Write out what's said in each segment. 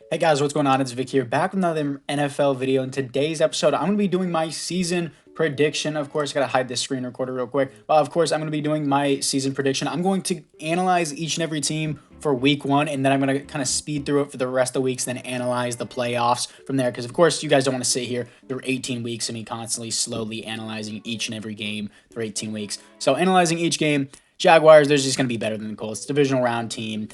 Hey guys, what's going on? It's Vic here, back with another NFL video. In today's episode, I'm going to be doing my season prediction. Of course, I got to hide this screen recorder real quick. Of course, I'm going to be doing my season prediction. I'm going to analyze each and every team for week one, and then I'm going to kind of speed through it for the rest of the weeks, then analyze the playoffs from there. Because, of course, you guys don't want to sit here through 18 weeks of me constantly, slowly analyzing each and every game for 18 weeks. So, analyzing each game, Jaguars, they're just going to be better than the Colts. Divisional round team.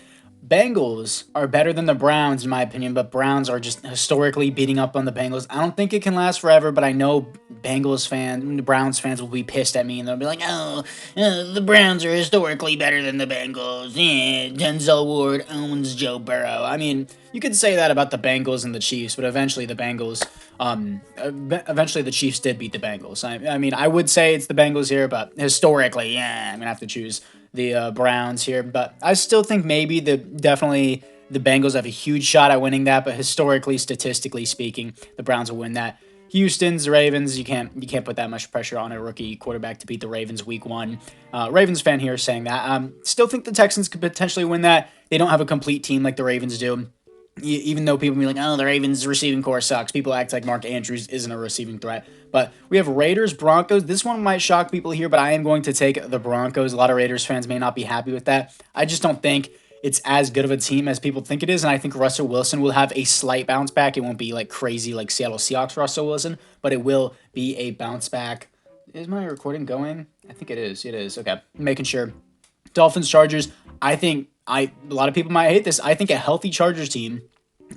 Bengals are better than the Browns, in my opinion, but Browns are just historically beating up on the Bengals. I don't think it can last forever, but I know Bengals fans, Browns fans will be pissed at me and they'll be like, the Browns are historically better than the Bengals. Yeah, Denzel Ward owns Joe Burrow. I mean, you could say that about the Bengals and the Chiefs, but eventually the Chiefs did beat the Bengals. I mean, I would say it's the Bengals here, but historically, yeah, I'm going to have to choose the Browns here, but I still think maybe definitely the Bengals have a huge shot at winning that. But historically, statistically speaking, the Browns will win that. Houston's Ravens, you can't put that much pressure on a rookie quarterback to beat the Ravens week one. Ravens fan here saying that. Still think the Texans could potentially win that. They don't have a complete team like the Ravens do. Even though people be like, oh, the Ravens receiving core sucks. People act like Mark Andrews isn't a receiving threat. But we have Raiders, Broncos. This one might shock people here, but I am going to take the Broncos. A lot of Raiders fans may not be happy with that. I just don't think it's as good of a team as people think it is. And I think Russell Wilson will have a slight bounce back. It won't be like crazy like Seattle Seahawks Russell Wilson, but it will be a bounce back. Is my recording going? I think it is. It is. Okay. Making sure. Dolphins, Chargers. A lot of people might hate this. I think a healthy Chargers team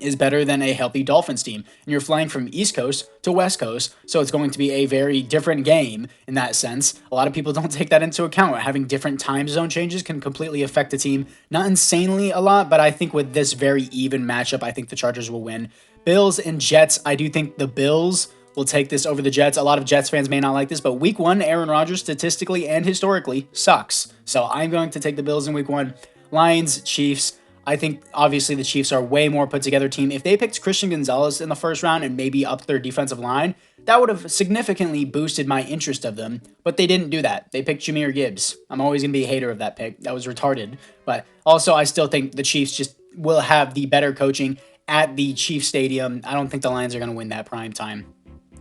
is better than a healthy Dolphins team. And you're flying from East Coast to West Coast, so it's going to be a very different game in that sense. A lot of people don't take that into account. Having different time zone changes can completely affect a team. Not insanely a lot, but I think with this very even matchup, I think the Chargers will win. Bills and Jets, I do think the Bills will take this over the Jets. A lot of Jets fans may not like this, but week one, Aaron Rodgers statistically and historically sucks. So I'm going to take the Bills in week one. Lions, Chiefs. I think obviously the Chiefs are a way more put together team. If they picked Christian Gonzalez in the first round and maybe upped their defensive line, that would have significantly boosted my interest of them. But they didn't do that. They picked Jahmyr Gibbs. I'm always going to be a hater of that pick. That was retarded. But also, I still think the Chiefs just will have the better coaching at the Chiefs Stadium. I don't think the Lions are going to win that prime time.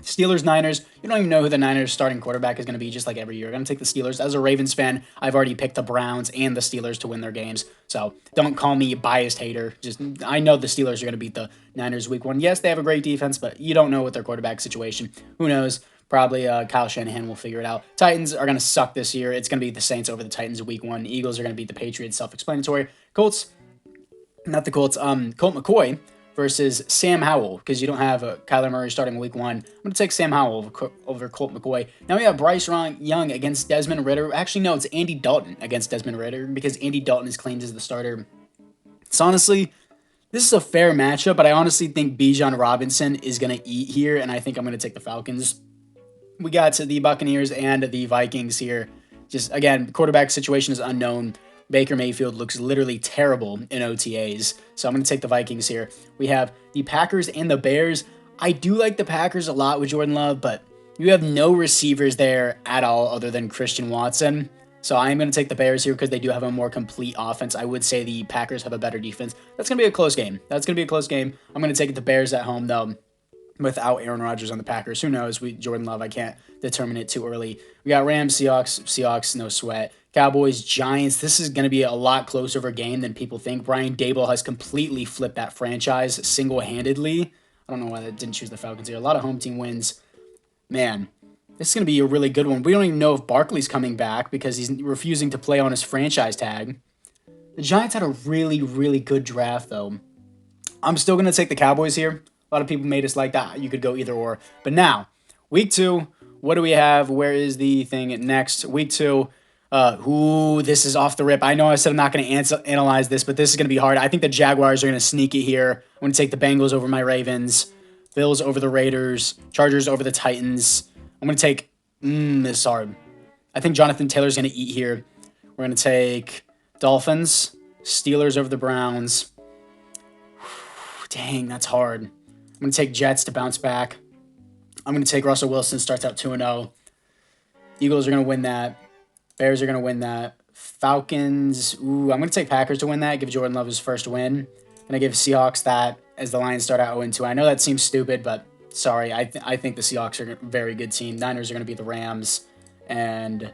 Steelers, Niners. You don't even know who the Niners starting quarterback is going to be, just like every year. I'm going to take the Steelers. As a Ravens fan, I've already picked the Browns and the Steelers to win their games. So don't call me a biased hater. Just I know the Steelers are going to beat the Niners week one. Yes, they have a great defense, but you don't know what their quarterback situation. Who knows? Probably Kyle Shanahan will figure it out. Titans are going to suck this year. It's going to be the Saints over the Titans week one. Eagles are going to beat the Patriots. Self-explanatory. Colts, not the Colts. Colt McCoy versus Sam Howell, because you don't have Kyler Murray starting week one. I'm going to take Sam Howell over Colt McCoy. Now we have Bryce Young against Desmond Ritter. Actually, no, it's Andy Dalton against Desmond Ritter, because Andy Dalton is claimed as the starter. It's honestly, this is a fair matchup, but I honestly think Bijan Robinson is going to eat here, and I think I'm going to take the Falcons. We got to the Buccaneers and the Vikings here. Just, again, quarterback situation is unknown. Baker Mayfield looks literally terrible in OTAs. So I'm going to take the Vikings here. We have the Packers and the Bears. I do like the Packers a lot with Jordan Love, but you have no receivers there at all other than Christian Watson. So I'm going to take the Bears here because they do have a more complete offense. I would say the Packers have a better defense. That's going to be a close game. I'm going to take the Bears at home, though, without Aaron Rodgers on the Packers. Who knows? Jordan Love, I can't determine it too early. We got Rams, Seahawks, no sweat. Cowboys, Giants. This is going to be a lot closer of a game than people think. Brian Daboll has completely flipped that franchise single-handedly. I don't know why they didn't choose the Falcons here. A lot of home team wins. Man, this is going to be a really good one. We don't even know if Barkley's coming back because he's refusing to play on his franchise tag. The Giants had a really, really good draft, though. I'm still going to take the Cowboys here. A lot of people made us like that. You could go either or. But now, week two, what do we have? Where is the thing next? Week two. This is off the rip. I know I said I'm not going to analyze this, but this is going to be hard. I think the Jaguars are going to sneak it here. I'm going to take the Bengals over my Ravens, Bills over the Raiders, Chargers over the Titans. I'm going to take, this is hard. I think Jonathan Taylor's going to eat here. We're going to take Dolphins, Steelers over the Browns. Dang, that's hard. I'm going to take Jets to bounce back. I'm going to take Russell Wilson, starts out 2-0. Eagles are going to win that. Bears are going to win that. Falcons, I'm going to take Packers to win that. Give Jordan Love his first win. I'm going to give Seahawks that. as the Lions start out 0-2. I know that seems stupid, but sorry. I think the Seahawks are a very good team. Niners are going to beat the Rams, and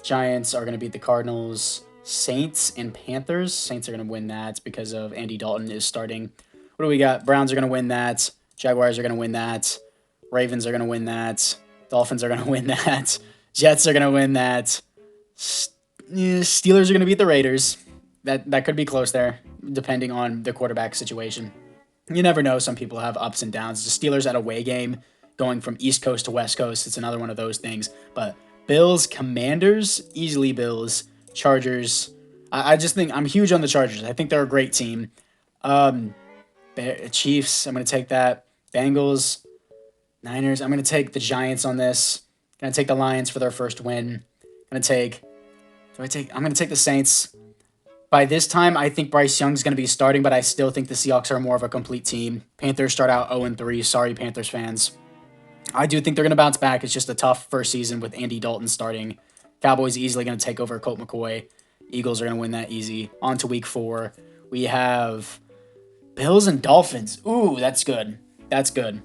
Giants are going to beat the Cardinals. Saints and Panthers. Saints are going to win that because of Andy Dalton is starting. What do we got? Browns are going to win that. Jaguars are going to win that. Ravens are going to win that. Dolphins are going to win that. Jets are going to win that. Steelers are going to beat the Raiders. That could be close there, depending on the quarterback situation. You never know. Some people have ups and downs. The Steelers at away game, going from East Coast to West Coast, it's another one of those things. But Bills, Commanders, easily Bills. Chargers. I just think I'm huge on the Chargers. I think they're a great team. Chiefs, I'm going to take that. Bengals, Niners, I'm going to take the Giants on this. Going to take the Lions for their first win. I'm going to take the Saints. By this time, I think Bryce Young's going to be starting, but I still think the Seahawks are more of a complete team. Panthers start out 0-3. Sorry, Panthers fans. I do think they're going to bounce back. It's just a tough first season with Andy Dalton starting. Cowboys easily going to take over Colt McCoy. Eagles are going to win that easy. On to week 4. We have Bills and Dolphins. Ooh, that's good. That's good.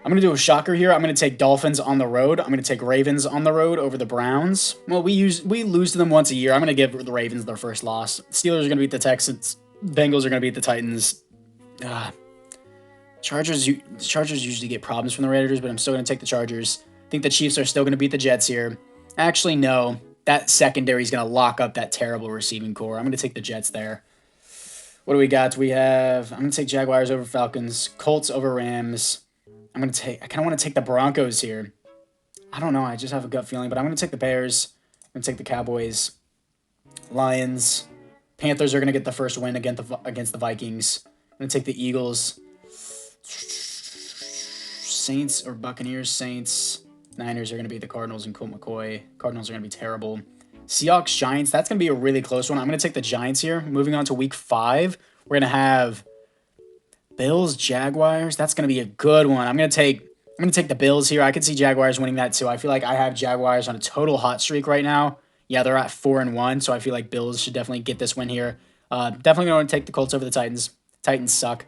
I'm going to do a shocker here. I'm going to take Dolphins on the road. I'm going to take Ravens on the road over the Browns. Well, we lose to them once a year. I'm going to give the Ravens their first loss. Steelers are going to beat the Texans. Bengals are going to beat the Titans. Chargers usually get problems from the Raiders, but I'm still going to take the Chargers. I think the Chiefs are still going to beat the Jets here. Actually, no. That secondary is going to lock up that terrible receiving core. I'm going to take the Jets there. What do we got? I'm going to take Jaguars over Falcons. Colts over Rams. I kind of want to take the Broncos here. I don't know. I just have a gut feeling, but I'm going to take the Bears. I'm going to take the Cowboys. Lions. Panthers are going to get the first win against the Vikings. I'm going to take the Eagles. Saints or Buccaneers. Saints. Niners are going to beat the Cardinals and Colt McCoy. Cardinals are going to be terrible. Seahawks, Giants. That's going to be a really close one. I'm going to take the Giants here. Moving on to week 5. We're going to have Bills, Jaguars. That's going to be a good one. I'm going to take the Bills here. I could see Jaguars winning that too. I feel like I have Jaguars on a total hot streak right now. Yeah, they're at 4-1, so I feel like Bills should definitely get this win here. Definitely going to take the Colts over the Titans. Titans suck.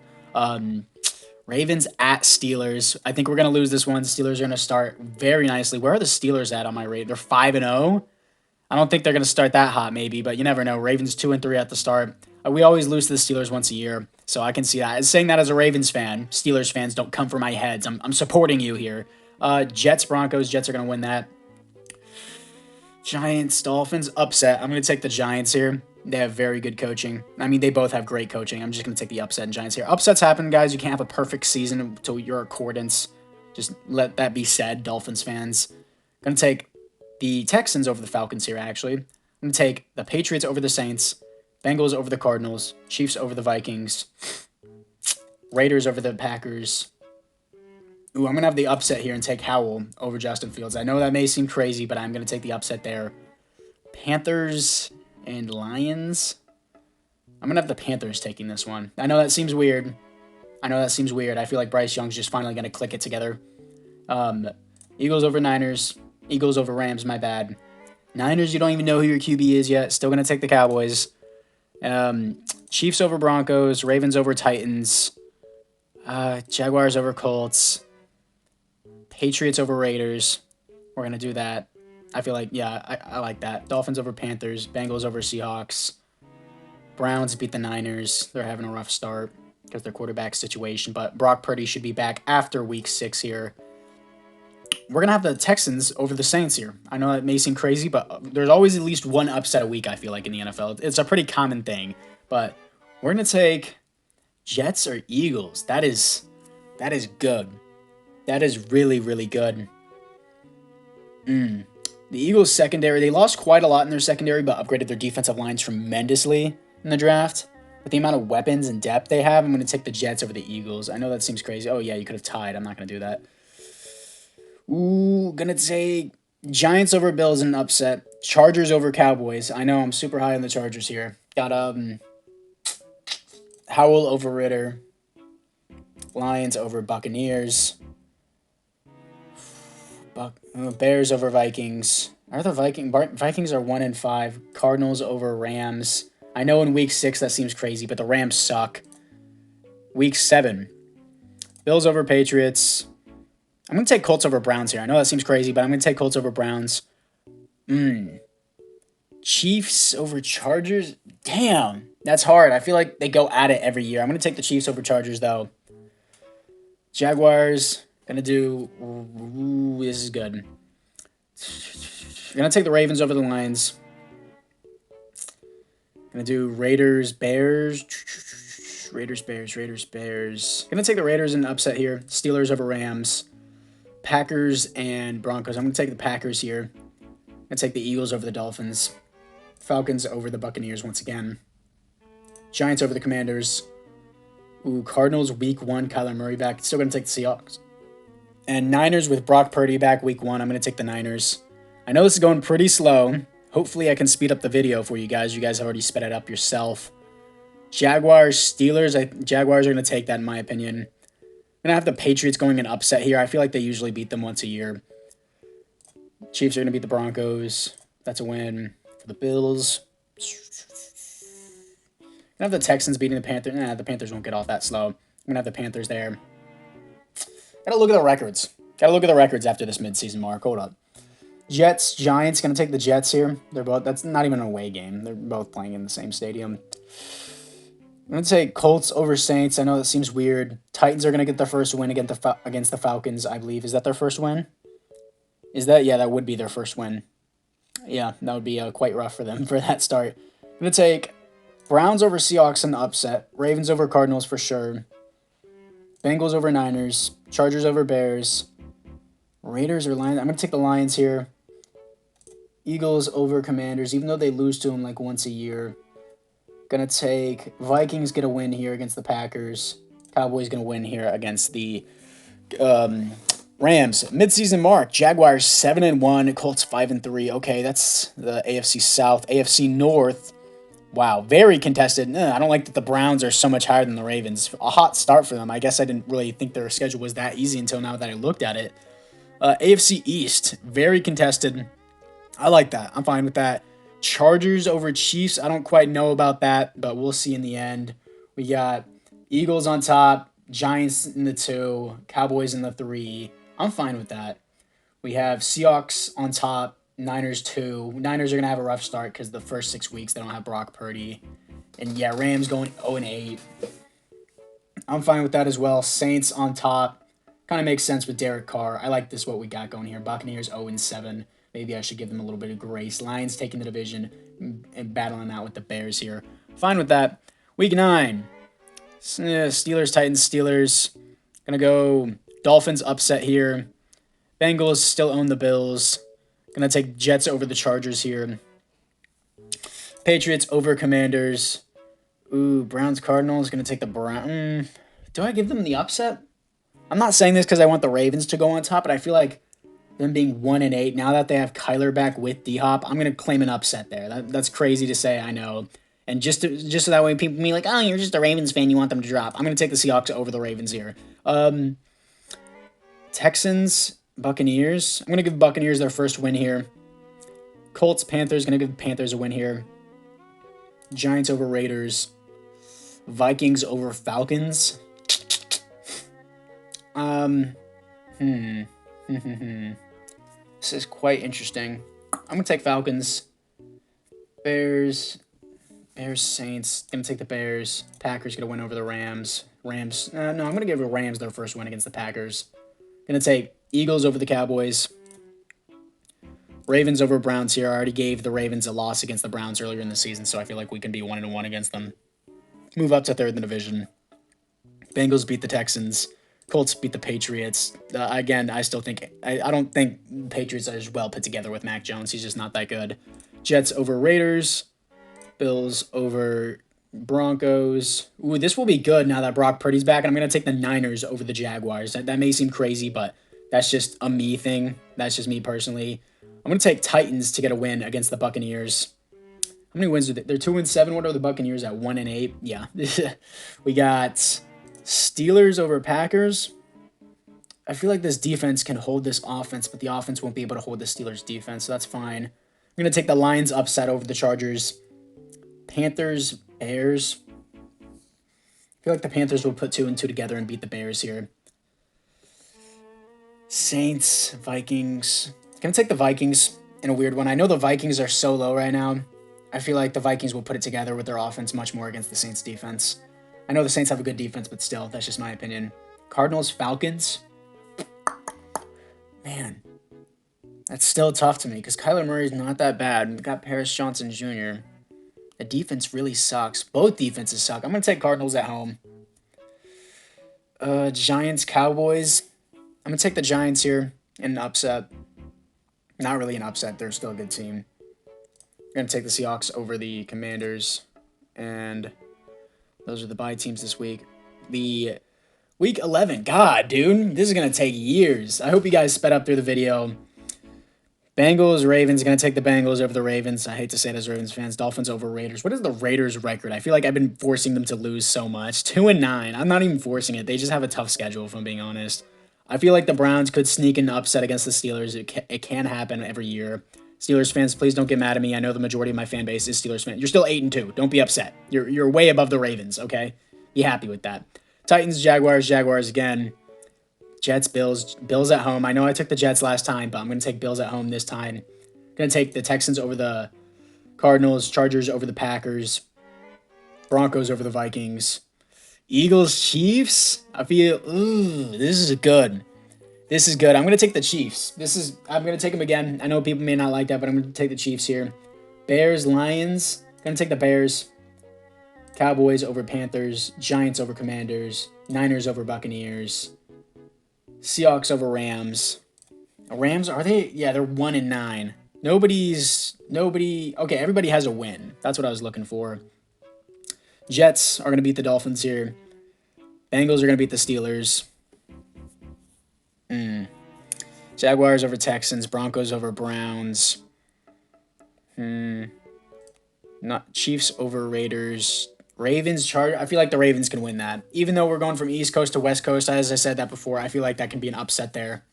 Ravens at Steelers. I think we're going to lose this one. Steelers are going to start very nicely. Where are the Steelers at on my rate? They're 5-0. I don't think they're going to start that hot maybe, but you never know. Ravens 2-3 at the start. We always lose to the Steelers once a year, so I can see that. Saying that as a Ravens fan, Steelers fans don't come for my heads. I'm supporting you here. Jets, Broncos. Jets are going to win that. Giants, Dolphins, upset. I'm going to take the Giants here. They have very good coaching. I mean, they both have great coaching. I'm just going to take the upset and Giants here. Upsets happen, guys. You can't have a perfect season to your accordance. Just let that be said, Dolphins fans. Going to take the Texans over the Falcons here, actually. I'm going to take the Patriots over the Saints. Bengals over the Cardinals. Chiefs over the Vikings. Raiders over the Packers. Ooh, I'm going to have the upset here and take Howell over Justin Fields. I know that may seem crazy, but I'm going to take the upset there. Panthers and Lions. I'm going to have the Panthers taking this one. I know that seems weird. I feel like Bryce Young's just finally going to click it together. Eagles over Niners. Eagles over Rams, my bad. Niners, you don't even know who your QB is yet. Still going to take the Cowboys. Chiefs over Broncos. Ravens over Titans. Jaguars over Colts. Patriots over Raiders. We're going to do that. I feel like, yeah, I like that. Dolphins over Panthers. Bengals over Seahawks. Browns beat the Niners. They're having a rough start because of their quarterback situation, but Brock Purdy should be back after week 6 here. We're going to have the Texans over the Saints here. I know that may seem crazy, but there's always at least one upset a week, I feel like, in the NFL. It's a pretty common thing, but we're going to take Jets or Eagles. That is good. That is really, really good. The Eagles secondary, they lost quite a lot in their secondary, but upgraded their defensive line tremendously in the draft. With the amount of weapons and depth they have, I'm going to take the Jets over the Eagles. I know that seems crazy. Oh, yeah, you could have tied. I'm not going to do that. Ooh, going to take Giants over Bills in an upset. Chargers over Cowboys. I know I'm super high on the Chargers here. Got Howell over Ritter. Lions over Buccaneers. Bears over Vikings. Vikings are 1-5. Cardinals over Rams. I know in week 6 that seems crazy, but the Rams suck. Week 7. Bills over Patriots. I'm going to take Colts over Browns here. I know that seems crazy, but I'm going to take Colts over Browns. Chiefs over Chargers. Damn, that's hard. I feel like they go at it every year. I'm going to take the Chiefs over Chargers, though. Jaguars. Going to do... Ooh, this is good. I'm going to take the Ravens over the Lions. Going to do Raiders, Bears. Raiders, Bears. Going to take the Raiders in an upset here. Steelers over Rams. Packers and Broncos. I'm going to take the Packers here. I'm going to take the Eagles over the Dolphins. Falcons over the Buccaneers once again. Giants over the Commanders. Ooh, Cardinals week 1. Kyler Murray back. Still going to take the Seahawks. And Niners with Brock Purdy back week 1. I'm going to take the Niners. I know this is going pretty slow. Hopefully I can speed up the video for you guys. You guys have already sped it up yourself. Jaguars, Steelers. Jaguars are going to take that in my opinion. I'm going to have the Patriots going an upset here. I feel like they usually beat them once a year. Chiefs are going to beat the Broncos. That's a win for the Bills. I'm going to have the Texans beating the Panthers. Nah, the Panthers won't get off that slow. I'm going to have the Panthers there. Got to look at the records. Got to look at the records after this midseason mark. Hold up. Jets, Giants. Going to take the Jets here. They're both. That's not even an away game. They're both playing in the same stadium. I'm going to take Colts over Saints. I know that seems weird. Titans are going to get their first win against the Falcons, I believe. Is that their first win? Is that? Yeah, that would be their first win. Yeah, that would be quite rough for them for that start. I'm going to take Browns over Seahawks in the upset. Ravens over Cardinals for sure. Bengals over Niners. Chargers over Bears. Raiders or Lions. I'm going to take the Lions here. Eagles over Commanders, even though they lose to them like once a year. Going to take Vikings get a win here against the Packers. Cowboys going to win here against the Rams. Midseason mark. Jaguars 7-1. Colts 5-3. Okay, that's the AFC South. AFC North. Wow, very contested. I don't like that the Browns are so much higher than the Ravens. A hot start for them. I guess I didn't really think their schedule was that easy until now that I looked at it. AFC East. Very contested. I like that. I'm fine with that. Chargers over Chiefs. I don't quite know about that, but we'll see in the end. We got Eagles on top, Giants in the 2, Cowboys in the 3. I'm fine with that. We have Seahawks on top, Niners 2. Niners are going to have a rough start because the first 6 weeks they don't have Brock Purdy. And yeah, Rams going 0-8. I'm fine with that as well. Saints on top. Kind of makes sense with Derek Carr. I like this, what we got going here. Buccaneers 0-7. Maybe I should give them a little bit of grace. Lions taking the division and battling out with the Bears here. Fine with that. Week 9. Steelers, Titans, Steelers. Gonna go Dolphins upset here. Bengals still own the Bills. Gonna take Jets over the Chargers here. Patriots over Commanders. Ooh, Browns, Cardinals. Gonna take the Browns. Do I give them the upset? I'm not saying this because I want the Ravens to go on top, but I feel like them being 1-8, now that they have Kyler back with D-Hop, I'm going to claim an upset there. That's crazy to say, I know. And just so that way people be like, oh, you're just a Ravens fan, you want them to drop. I'm going to take the Seahawks over the Ravens here. Texans, Buccaneers. I'm going to give Buccaneers their first win here. Colts, Panthers. Going to give Panthers a win here. Giants over Raiders. Vikings over Falcons. This is quite interesting. I'm going to take Falcons. Bears, Saints. Going to take the Bears. Packers going to win over the Rams. No, I'm going to give the Rams their first win against the Packers. Going to take Eagles over the Cowboys. Ravens over Browns here. I already gave the Ravens a loss against the Browns earlier in the season, so I feel like we can be 1-1 against them. Move up to third in the division. Bengals beat the Texans. Colts beat the Patriots. Again, I still think... I don't think Patriots are as well put together with Mac Jones. He's just not that good. Jets over Raiders. Bills over Broncos. Ooh, this will be good now that Brock Purdy's back. And I'm going to take the Niners over the Jaguars. That may seem crazy, but that's just a me thing. That's just me personally. I'm going to take Titans to get a win against the Buccaneers. How many wins are they? They're 2-7. What are the Buccaneers at? 1-8. Yeah. We got Steelers over Packers. I feel like this defense can hold this offense, but the offense won't be able to hold the Steelers defense, so that's fine. I'm going to take the Lions upset over the Chargers. Panthers, Bears. feel like the Panthers will put 2 and 2 together and beat the Bears here. Saints, Vikings. Gonna take the Vikings in a weird one. I know the Vikings are so low right now. I feel like the Vikings will put it together with their offense much more against the Saints defense. I know the Saints have a good defense, but still, that's just my opinion. Cardinals, Falcons. Man, that's still tough to me because Kyler Murray's not that bad. We got Paris Johnson Jr. The defense really sucks. Both defenses suck. I'm going to take Cardinals at home. Giants, Cowboys. I'm going to take the Giants here in an upset. Not really an upset. They're still a good team. I'm going to take the Seahawks over the Commanders. And those are the bye teams this week. The Week 11. God, dude. This is going to take years. I hope you guys sped up through the video. Bengals, Ravens. Going to take the Bengals over the Ravens. I hate to say it as Ravens fans. Dolphins over Raiders. What is the Raiders' record? I feel like I've been forcing them to lose so much. 2-9. I'm not even forcing it. They just have a tough schedule, if I'm being honest. I feel like the Browns could sneak an upset against the Steelers. It can happen every year. Steelers fans, please don't get mad at me. I know the majority of my fan base is Steelers fans. You're still 8-2. Don't be upset. You're way above the Ravens, okay? Be happy with that. Titans, Jaguars again. Jets, Bills at home. I know I took the Jets last time, but I'm going to take Bills at home this time. Going to take the Texans over the Cardinals, Chargers over the Packers, Broncos over the Vikings, Eagles, Chiefs. I feel, this is good. This is good. I'm going to take the Chiefs. I'm going to take them again. I know people may not like that, but I'm going to take the Chiefs here. Bears, Lions. Going to take the Bears. Cowboys over Panthers. Giants over Commanders. Niners over Buccaneers. Seahawks over Rams. Rams, are they? Yeah, they're 1-9. Okay, everybody has a win. That's what I was looking for. Jets are going to beat the Dolphins here. Bengals are going to beat the Steelers. Jaguars over Texans. Broncos over Browns. Not Chiefs over Raiders. Ravens, Chargers. I feel like the Ravens can win that. Even though we're going from East Coast to West Coast, as I said that before, I feel like that can be an upset there.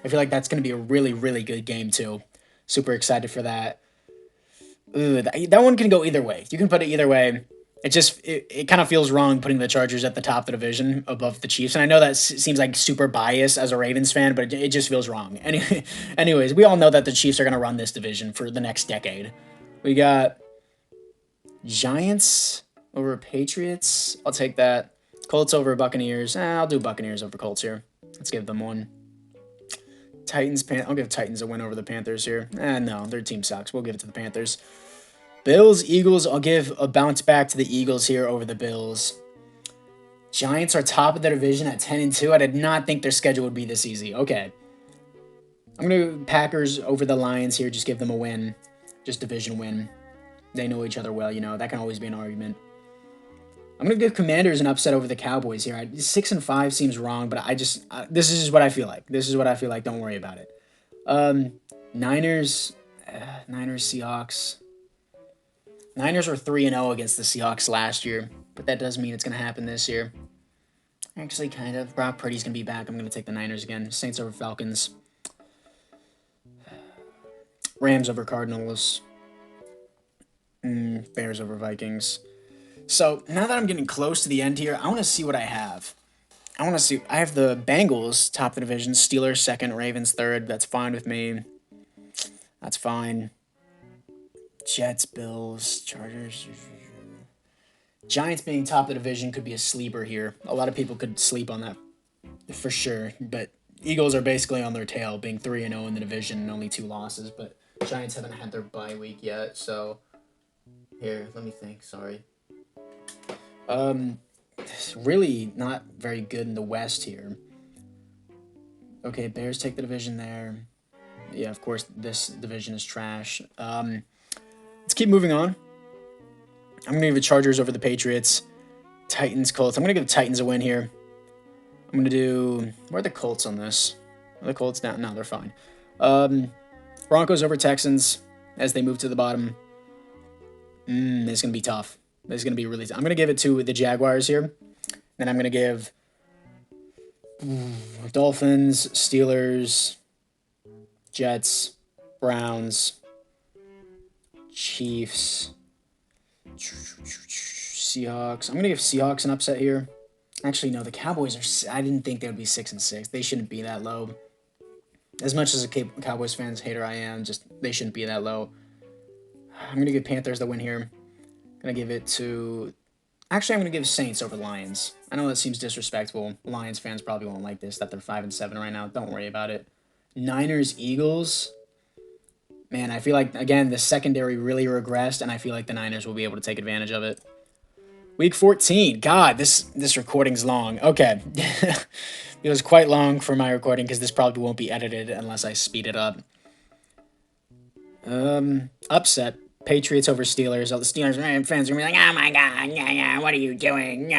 I feel like that's going to be a really, really good game too. Super excited for that. That one can go either way. You can put it either way. It kind of feels wrong putting the Chargers at the top of the division above the Chiefs. And I know that seems like super biased as a Ravens fan, but it just feels wrong. Anyways, we all know that the Chiefs are going to run this division for the next decade. We got Giants over Patriots. I'll take that. Colts over Buccaneers. I'll do Buccaneers over Colts here. Let's give them one. Titans, I'll give Titans a win over the Panthers here. No, their team sucks. We'll give it to the Panthers. Bills, Eagles, I'll give a bounce back to the Eagles here over the Bills. Giants are top of the division at 10-2. I did not think their schedule would be this easy. Okay. I'm going to go Packers over the Lions here. Just give them a win. Just division win. They know each other well, that can always be an argument. I'm going to give Commanders an upset over the Cowboys here. 6-5 seems wrong, but this is just what I feel like. Don't worry about it. Niners, Seahawks. Niners were 3-0 against the Seahawks last year, but that does mean it's going to happen this year. Actually, kind of. Brock Purdy's going to be back. I'm going to take the Niners again. Saints over Falcons. Rams over Cardinals. Bears over Vikings. So, now that I'm getting close to the end here, I want to see what I have. I have the Bengals top of the division, Steelers second, Ravens third. That's fine with me. That's fine. Jets, Bills, Chargers. Giants being top of the division could be a sleeper here. A lot of people could sleep on that for sure. But Eagles are basically on their tail, being 3-0 in the division and only 2 losses. But Giants haven't had their bye week yet. So, here, let me think. Sorry. Really not very good in the West here. Okay, Bears take the division there. Yeah, of course, this division is trash. Let's keep moving on. I'm going to give the Chargers over the Patriots. Titans, Colts. I'm going to give the Titans a win here. I'm going to do... Where are the Colts on this? Are the Colts down? No, they're fine. Broncos over Texans as they move to the bottom. It's going to be tough. It's going to be really tough. I'm going to give it to the Jaguars here. Then I'm going to give Dolphins, Steelers, Jets, Browns, Chiefs, Seahawks. I'm going to give Seahawks an upset here. Actually, no, the Cowboys are. I didn't think they would be 6-6. They shouldn't be that low. As much as a Cowboys fans hater I am, just they shouldn't be that low. I'm gonna give Panthers the win here. Gonna give it to. Actually, I'm gonna give Saints over Lions. I know that seems disrespectful. Lions fans probably won't like this. That they're 5-7 right now. Don't worry about it. Niners Eagles. Man, I feel like again the secondary really regressed, and I feel like the Niners will be able to take advantage of it. Week 14. God, this recording's long. Okay. It was quite long for my recording because this probably won't be edited unless I speed it up. Upset. Patriots over Steelers. All the Steelers fans are gonna be like, "Oh my god, yeah, what are you doing?"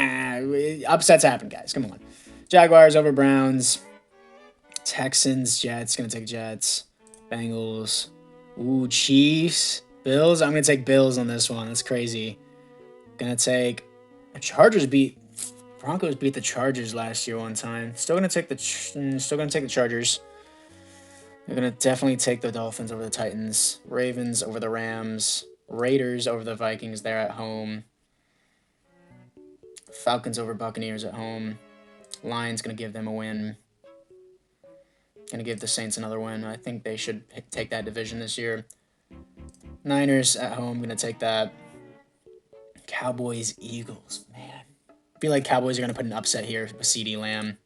Upsets happen, guys. Come on. Jaguars over Browns. Texans, Jets. Gonna take Jets. Bengals. Ooh, Chiefs. Bills. I'm gonna take Bills on this one. That's crazy. Gonna take. Chargers beat. Broncos beat the Chargers last year one time. Still gonna take the Chargers. They're gonna definitely take the Dolphins over the Titans. Ravens over the Rams. Raiders over the Vikings. They're at home. Falcons over Buccaneers at home. Lions gonna give them a win. Gonna give the Saints another win. I think they should take that division this year. Niners at home. Gonna take that. Cowboys Eagles. Man, I feel like Cowboys are gonna put an upset here with CeeDee Lamb.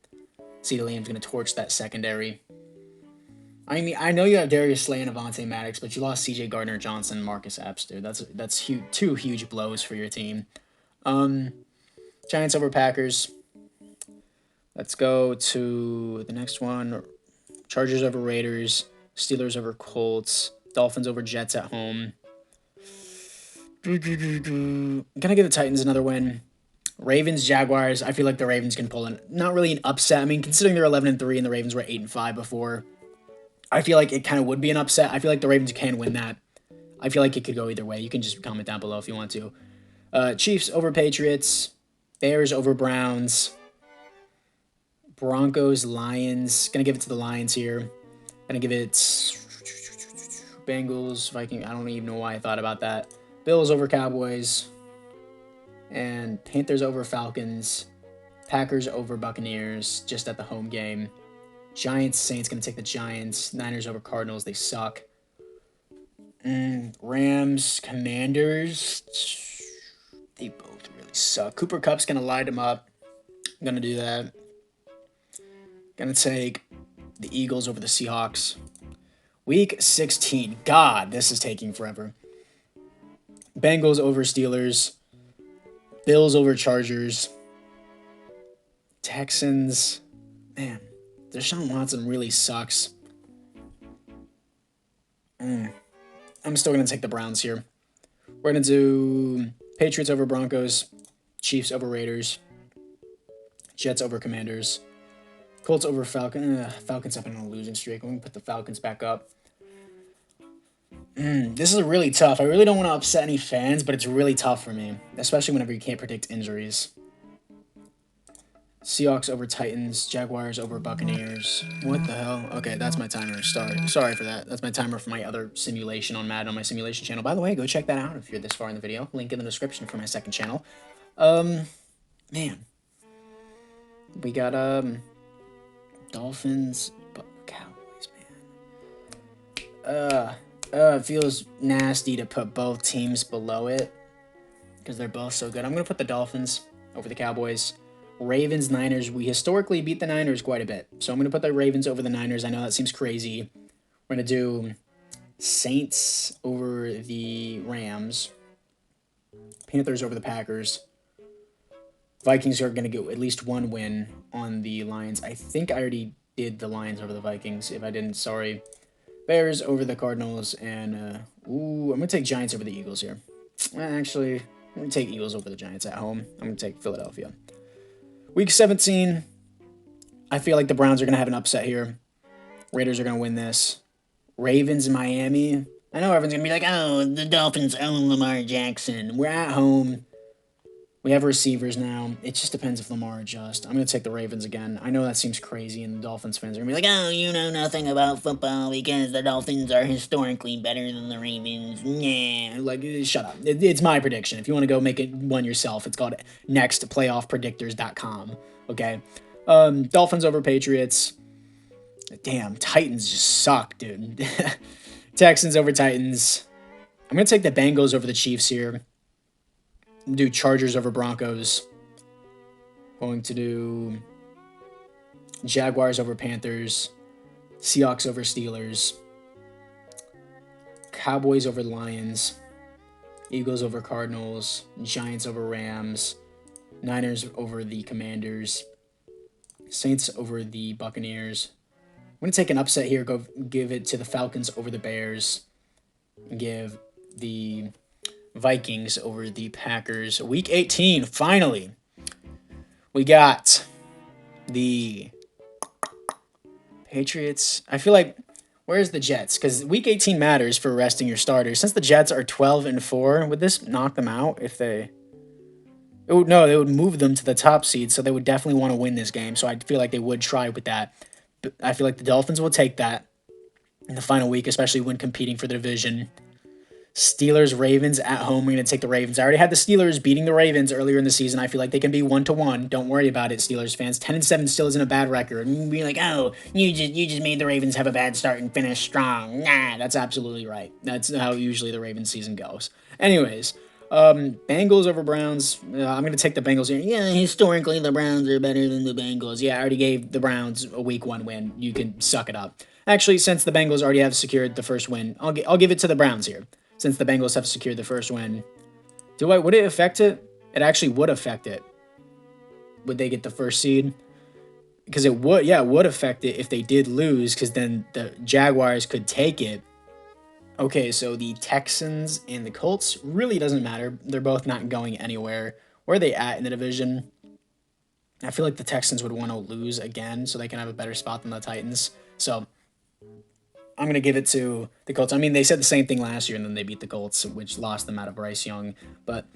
CeeDee Lamb's gonna torch that secondary. I mean, I know you have Darius Slay and Avonte Maddox, but you lost C.J. Gardner-Johnson, Marcus Epps, dude. That's two huge blows for your team. Giants over Packers. Let's go to the next one. Chargers over Raiders. Steelers over Colts. Dolphins over Jets at home. Gonna give the Titans another win. Ravens, Jaguars. I feel like the Ravens can pull in. Not really an upset. I mean, considering they're 11-3 and the Ravens were 8-5 before, I feel like it kind of would be an upset. I feel like the Ravens can win that. I feel like it could go either way. You can just comment down below if you want to. Chiefs over Patriots. Bears over Browns. Broncos, Lions. Gonna give it to the Lions here. Gonna give it Bengals, Vikings. I don't even know why I thought about that. Bills over Cowboys. And Panthers over Falcons. Packers over Buccaneers, just at the home game. Giants, Saints going to take the Giants. Niners over Cardinals, they suck. Rams, Commanders, they both really suck. Cooper Kupp's going to light them up. I'm going to do that. Going to take the Eagles over the Seahawks. Week 16. God, this is taking forever. Bengals over Steelers. Bills over Chargers. Texans. Man, Deshaun Watson really sucks. I'm still going to take the Browns here. We're going to do Patriots over Broncos. Chiefs over Raiders. Jets over Commanders. Colts over Falcons. Falcons up in a losing streak. I'm going to put the Falcons back up. This is really tough. I really don't want to upset any fans, but it's really tough for me, especially whenever you can't predict injuries. Seahawks over Titans. Jaguars over Buccaneers. What the hell? Okay, that's my timer. Sorry for that. That's my timer for my other simulation on Madden on my simulation channel. By the way, go check that out if you're this far in the video. Link in the description for my second channel. Man. We got, Dolphins, Cowboys, man. It feels nasty to put both teams below it because they're both so good. I'm going to put the Dolphins over the Cowboys. Ravens, Niners. We historically beat the Niners quite a bit. So I'm going to put the Ravens over the Niners. I know that seems crazy. We're going to do Saints over the Rams. Panthers over the Packers. Vikings are going to get at least one win on the Lions. I think I already did the Lions over the Vikings. If I didn't, sorry. Bears over the Cardinals. And, I'm going to take Giants over the Eagles here. Actually, I'm going to take Eagles over the Giants at home. I'm going to take Philadelphia. Week 17, I feel like the Browns are going to have an upset here. Raiders are going to win this. Ravens, Miami. I know everyone's going to be like, oh, the Dolphins own Lamar Jackson. We're at home. We have receivers now. It just depends if Lamar adjusts. I'm going to take the Ravens again. I know that seems crazy, and the Dolphins fans are going to be like, oh, you know nothing about football because the Dolphins are historically better than the Ravens. Yeah, like, shut up. It's my prediction. If you want to go make it one yourself, it's called nextplayoffpredictors.com. Okay? Dolphins over Patriots. Damn, Titans just suck, dude. Texans over Titans. I'm going to take the Bengals over the Chiefs here. Do Chargers over Broncos. Going to do Jaguars over Panthers. Seahawks over Steelers. Cowboys over Lions. Eagles over Cardinals. Giants over Rams. Niners over the Commanders. Saints over the Buccaneers. I'm going to take an upset here. Go give it to the Falcons over the Bears. And give the Vikings over the Packers. Week 18, finally. We got the Patriots. I feel like, where's the Jets? Because week 18 matters for resting your starters. Since the Jets are 12-4, would this knock them out if they... No, they would move them to the top seed, so they would definitely want to win this game. So I feel like they would try with that. But I feel like the Dolphins will take that in the final week, especially when competing for the division. Steelers, Ravens at home. We're going to take the Ravens. I already had the Steelers beating the Ravens earlier in the season. I feel like they can be 1-1. Don't worry about it, Steelers fans. 10-7 still isn't a bad record. And be like, oh, you just made the Ravens have a bad start and finish strong. Nah, that's absolutely right. That's how usually the Ravens season goes. Anyways, Bengals over Browns. I'm going to take the Bengals here. Yeah, historically the Browns are better than the Bengals. Yeah, I already gave the Browns a week 1 win. You can suck it up. Actually, since the Bengals already have secured the first win, I'll give it to the Browns here. Since the Bengals have secured the first win. Would it affect it? It actually would affect it. Would they get the first seed? Because it would, yeah, it would affect it if they did lose, because then the Jaguars could take it. Okay, so the Texans and the Colts really doesn't matter. They're both not going anywhere. Where are they at in the division? I feel like the Texans would want to lose again so they can have a better spot than the Titans. So I'm going to give it to the Colts. I mean, they said the same thing last year, and then they beat the Colts, which lost them out of Bryce Young. But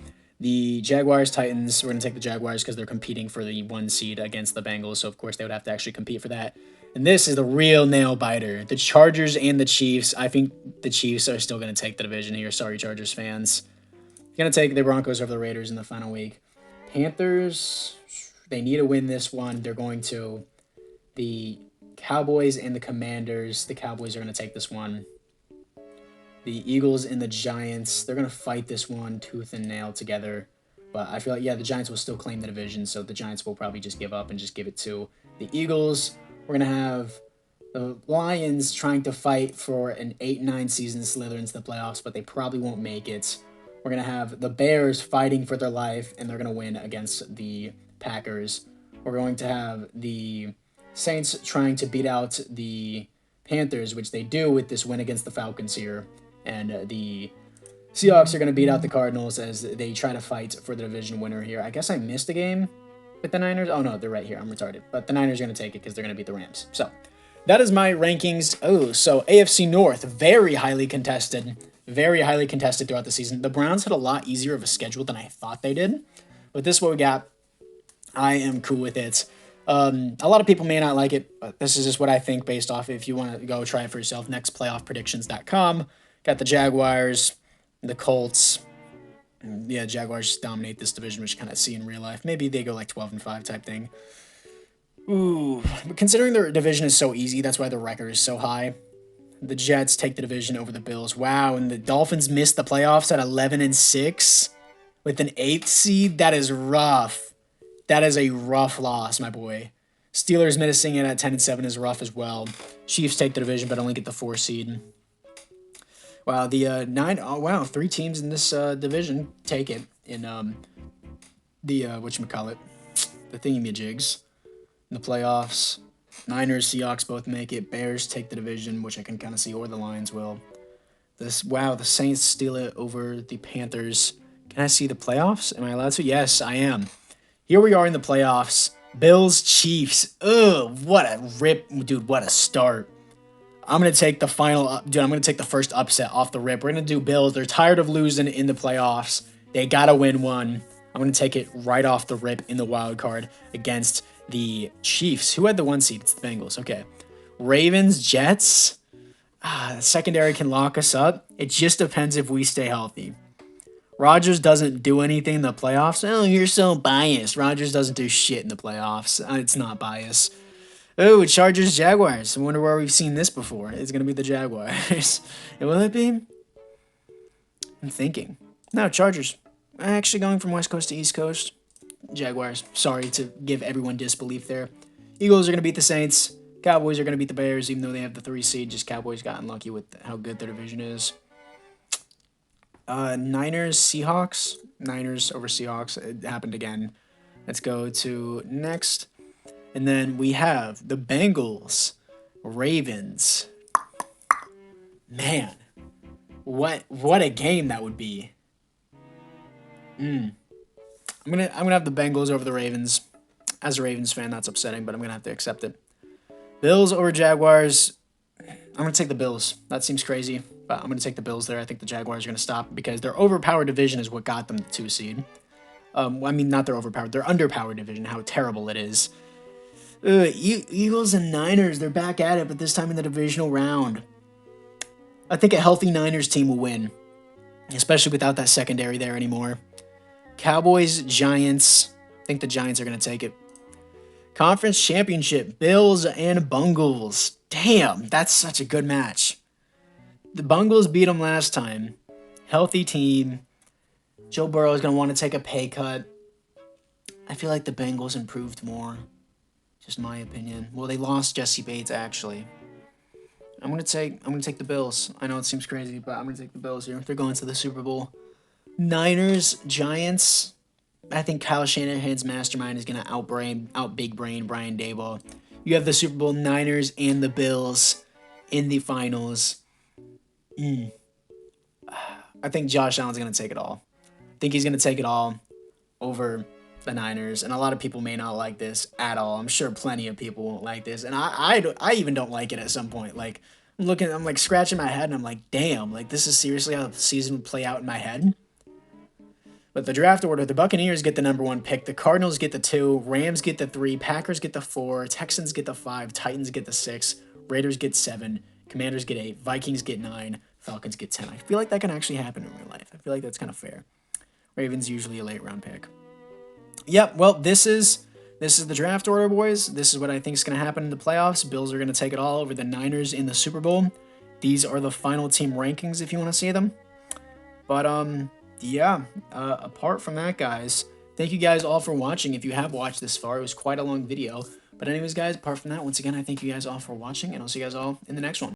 the Jaguars, Titans, we're going to take the Jaguars because they're competing for the 1 seed against the Bengals. So, of course, they would have to actually compete for that. And this is the real nail-biter. The Chargers and the Chiefs. I think the Chiefs are still going to take the division here. Sorry, Chargers fans. Going to take the Broncos over the Raiders in the final week. Panthers, they need to win this one. They're going to. The Cowboys and the Commanders. The Cowboys are going to take this one. The Eagles and the Giants. They're going to fight this one tooth and nail together. But I feel like, yeah, the Giants will still claim the division. So the Giants will probably just give up and just give it to the Eagles. We're going to have the Lions trying to fight for an 8-9 season, slither into the playoffs, but they probably won't make it. We're going to have the Bears fighting for their life, and they're going to win against the Packers. We're going to have the Saints trying to beat out the Panthers, which they do with this win against the Falcons here. And the Seahawks are going to beat out the Cardinals as they try to fight for the division winner here. I guess I missed a game with the Niners. Oh, no, they're right here. I'm retarded. But the Niners are going to take it because they're going to beat the Rams. So that is my rankings. Oh, so AFC North, very highly contested. Very highly contested throughout the season. The Browns had a lot easier of a schedule than I thought they did. But this is what we got. I am cool with it. A lot of people may not like it, but this is just what I think based off. If you want to go try it for yourself, nextplayoffpredictions.com. Got the Jaguars, the Colts. Yeah, Jaguars just dominate this division, which you kind of see in real life. Maybe they go like 12-5 type thing. Ooh, but considering their division is so easy, that's why the record is so high. The Jets take the division over the Bills. Wow, and the Dolphins missed the playoffs at 11-6 with an 8th seed. That is rough. That is a rough loss, my boy. Steelers missing it at 10-7 is rough as well. Chiefs take the division, but only get the 4 seed. Wow, the 9. Oh wow, 3 teams in this division take it in the whatchamacallit, the thingy-majigs in the playoffs. Niners, Seahawks both make it. Bears take the division, which I can kind of see, or the Lions will. The Saints steal it over the Panthers. Can I see the playoffs? Am I allowed to? Yes, I am. Here we are in the playoffs. Bills, Chiefs. Ugh, what a rip. Dude, what a start. I'm going to take the I'm going to take the first upset off the rip. We're going to do Bills. They're tired of losing in the playoffs. They got to win one. I'm going to take it right off the rip in the wild card against the Chiefs. Who had the 1 seed? It's the Bengals. Okay. Ravens, Jets. Secondary can lock us up. It just depends if we stay healthy. Rodgers doesn't do anything in the playoffs. Oh, you're so biased. Rodgers doesn't do shit in the playoffs. It's not bias. Oh, Chargers, Jaguars. I wonder where we've seen this before. It's going to be the Jaguars. And will it be? I'm thinking. No, Chargers. Actually going from West Coast to East Coast. Jaguars. Sorry to give everyone disbelief there. Eagles are going to beat the Saints. Cowboys are going to beat the Bears, even though they have the 3 seed. Just Cowboys got unlucky with how good their division is. Niners, Seahawks. Niners over Seahawks. It happened again. Let's go to next. And then we have the Bengals, Ravens. Man, what a game that would be. I'm gonna have the Bengals over the Ravens. As a Ravens fan, that's upsetting, but I'm gonna have to accept it. Bills over Jaguars. I'm gonna take the Bills. That seems crazy, but I'm gonna take the Bills there. I think the Jaguars are gonna stop because their overpowered division is what got them the 2 seed. I mean, not their overpowered, their underpowered division. How terrible it is. Eagles and Niners, they're back at it, but this time in the divisional round. I think a healthy Niners team will win, especially without that secondary there anymore. Cowboys, Giants. I think the Giants are going to take it. Conference Championship, Bills and Bungles. Damn, that's such a good match. The Bungles beat them last time. Healthy team. Joe Burrow is going to want to take a pay cut. I feel like the Bengals improved more. Just my opinion. Well, they lost Jesse Bates, actually. I'm gonna take the Bills. I know it seems crazy, but I'm gonna take the Bills here. They're going to the Super Bowl. Niners, Giants. I think Kyle Shanahan's mastermind is gonna out big brain Brian Daboll. You have the Super Bowl Niners and the Bills in the finals. I think Josh Allen's gonna take it all. I think he's gonna take it all over the Niners, and a lot of people may not like this at all. I'm sure plenty of people won't like this, and I even don't like it at some point. Like I'm like scratching my head, and I'm like, damn, like this is seriously how the season would play out in my head. But the draft order, the Buccaneers get the number 1 pick, the Cardinals get the 2, Rams get the 3, Packers get the 4, Texans get the 5, Titans get the 6, Raiders get 7, Commanders get 8, Vikings get 9, Falcons get 10. I feel like that can actually happen in real life. I feel like that's kind of fair. Ravens usually a late round pick. Yep, well, this is the draft order, boys. This is what I think is going to happen in the playoffs. Bills are going to take it all over the Niners in the Super Bowl. These are the final team rankings if you want to see them. But, yeah, apart from that, guys, thank you guys all for watching. If you have watched this far, it was quite a long video. But anyways, guys, apart from that, once again, I thank you guys all for watching, and I'll see you guys all in the next one.